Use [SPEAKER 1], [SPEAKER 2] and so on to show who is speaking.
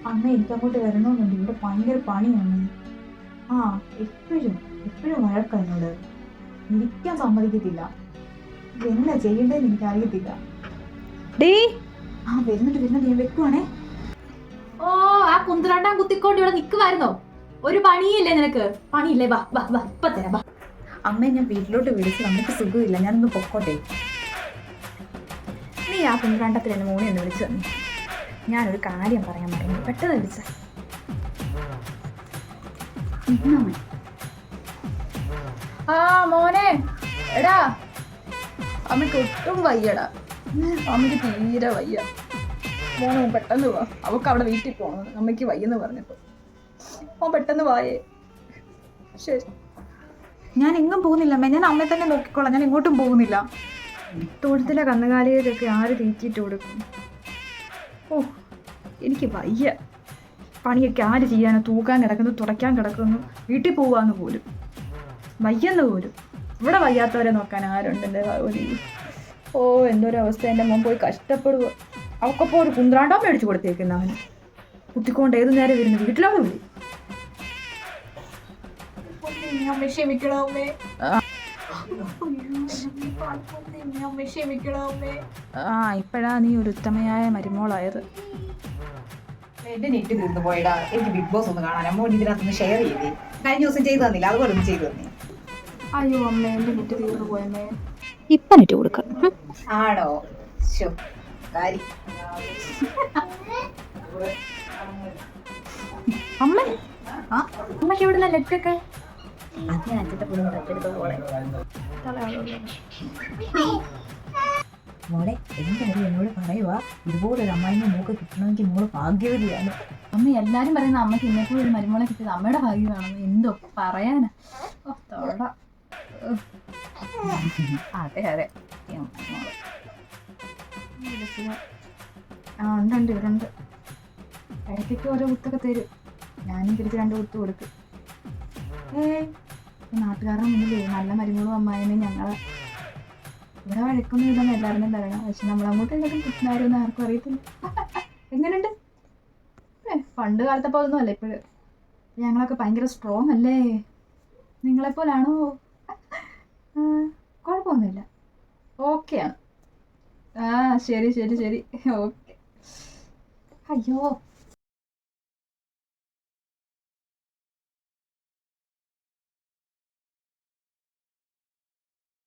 [SPEAKER 1] അമ്മ എനിക്ക് അങ്ങോട്ട് വരണമെന്നുണ്ട്. ഇവിടെ ഭയങ്കര പണിയാണ്. ആ, എപ്പോഴും എപ്പോഴും വഴക്കാ എന്നോട്. ഇരിക്കാൻ സമ്മതിക്കത്തില്ല. ഇതെന്നാ ചെയ്യേണ്ടതെന്ന് എനിക്ക് അറിയത്തില്ല.
[SPEAKER 2] ഡീ
[SPEAKER 1] ആ, വരുന്നുണ്ട് വരുന്നുണ്ട്, ഞാൻ വെക്കുവാണേ.
[SPEAKER 2] ഓ, ആ കുന്ത്രണ്ടാൻ കുത്തിക്കൊണ്ട് ഇവിടെ നിക്കുവായിരുന്നോ? ഒരു പണിയില്ലേ നിനക്ക്? പണിയില്ലേ? വാ വാ വാ, ഇപ്പൊ തരാം വാ.
[SPEAKER 1] അമ്മയെ ഞാൻ വീട്ടിലോട്ട് വിളിച്ചു. അമ്മയ്ക്ക് സുഖമില്ല, ഞാനൊന്ന് പൊക്കോട്ടെ. നീ ആ കുന്ത്രണ്ടത്തിൽ എന്നെ മോനെ ഒന്ന് വിളിച്ചു തന്നെ. ഞാനൊരു കാര്യം പറയാൻ പറഞ്ഞു, പെട്ടെന്ന് വിളിച്ച.
[SPEAKER 2] ആ മോനെ, എടാ അമ്മയ്ക്ക് ഒട്ടും വയ്യടാ. അമ്മയ്ക്ക് തീരെ വയ്യ. മോനെ പെട്ടെന്ന് വാ, അവക്ക് അവിടെ വീട്ടിൽ പോകണം. അമ്മയ്ക്ക് വയ്യെന്ന് പറഞ്ഞപ്പോ മോൻ പെട്ടെന്ന് വായേ. ശരി.
[SPEAKER 1] ഞാൻ എങ്ങും പോകുന്നില്ല അമ്മേ, ഞാൻ അമ്മയെ തന്നെ നോക്കിക്കോളാം. ഞാൻ എങ്ങോട്ടും പോകുന്നില്ല. തൊഴുത്തിലെ കന്നുകാലികൾക്കൊക്കെ ആര് തീറ്റിയിട്ട് കൊടുക്കും? ഓ, എനിക്ക് വയ്യ. പണിയൊക്കെ ആര് ചെയ്യാനോ? തൂക്കാൻ കിടക്കുന്നു, തുടയ്ക്കാൻ കിടക്കുന്നു, വീട്ടിൽ പോവാന്ന് പോലും വയ്യെന്ന് പോലും. ഇവിടെ വയ്യാത്തവരെ നോക്കാൻ ആരുണ്ട് എൻ്റെ ഒരു? ഓ, എന്തൊരവസ്ഥ. എൻ്റെ മോൻ പോയി കഷ്ടപ്പെടുക. അവക്കൊപ്പോൾ ഒരു കുന്ത്രാണ്ടോ മേടിച്ചു കൊടുത്തേക്കുന്ന അവന്. കുത്തിക്കൊണ്ട് ഏതു നേരം വരുന്നു വീട്ടിലോട്ട് വിളി. ആ, ഇപ്പഴാ നീ ഒരു ഉത്തമയായ മരുമോളായത്.
[SPEAKER 3] എന്റെ നെറ്റ് തീർന്നു പോയടാ. എനിക്ക് ബിഗ് ബോസ് ഒന്ന് കാണാൻ അമ്മ ഇതിനകത്തൊന്ന് ഷെയർ ചെയ്തേ. കഴിഞ്ഞ ദിവസം ചെയ്തു തന്നില്ല, അതുപോലെ ഒന്ന് ചെയ്തു തന്നെ.
[SPEAKER 1] അയ്യോ അമ്മേ, എൻ്റെ നെറ്റ് തീർന്നു പോയമ്മേ.
[SPEAKER 2] ഇപ്പൊ നെറ്റ് കൊടുക്ക.
[SPEAKER 3] ആണോ? ശോ, കാര്യം.
[SPEAKER 1] അമ്മ,
[SPEAKER 2] ആ, അമ്മയ്ക്ക് എവിടുന്ന നെറ്റൊക്കെ?
[SPEAKER 1] അത് ഞാൻ അച്ഛൻ്റെ പുള്ളിൽ തട്ടെടുത്ത പോലെ. മോളെ, എന്തായാലും എന്നോട് പറയുക, ഇതുപോലൊരു അമ്മായിന്റെ മൂക്ക് കിട്ടണമെങ്കിൽ മോള് ഭാഗ്യവതിയാണ്.
[SPEAKER 2] അമ്മ എല്ലാരും പറയുന്ന അമ്മയ്ക്ക് ഇന്നേപ്പോഴും ഒരു മരുമോളെ കിട്ടിയത് അമ്മയുടെ ഭാഗ്യമാണെന്ന്. എന്തോ പറയാനാ.
[SPEAKER 1] അതെ അതെ. ആ, ഉണ്ട് ഇവിടെ ഉണ്ട്. ഇടയ്ക്കൊക്കെ ഓരോ കുത്തൊക്കെ തരും. ഞാനും തിരിച്ച് 2 കുത്ത് കൊടുക്കും. നാട്ടുകാരുടെ മുന്നിലേ നല്ല മരുമോളും അമ്മായിനും ഞങ്ങളെ ഇവിടെ വഴക്കൊന്നും ഇല്ലെന്ന് എല്ലാവരും പറയണം. പക്ഷെ നമ്മളങ്ങോട്ടും ഇങ്ങോട്ടും കിട്ടുന്നവരൊന്നും ആർക്കും അറിയത്തില്ല. എങ്ങനെയുണ്ട്? പണ്ട് കാലത്തെ പോലെ ഒന്നും അല്ല ഇപ്പോഴും. ഞങ്ങളൊക്കെ ഭയങ്കര സ്ട്രോങ് അല്ലേ? നിങ്ങളെപ്പോലാണോ? കുഴപ്പമൊന്നുമില്ല, ഓക്കെയാണ്. ആ, ശരി ശരി ശരി, ഓക്കെ. അയ്യോ,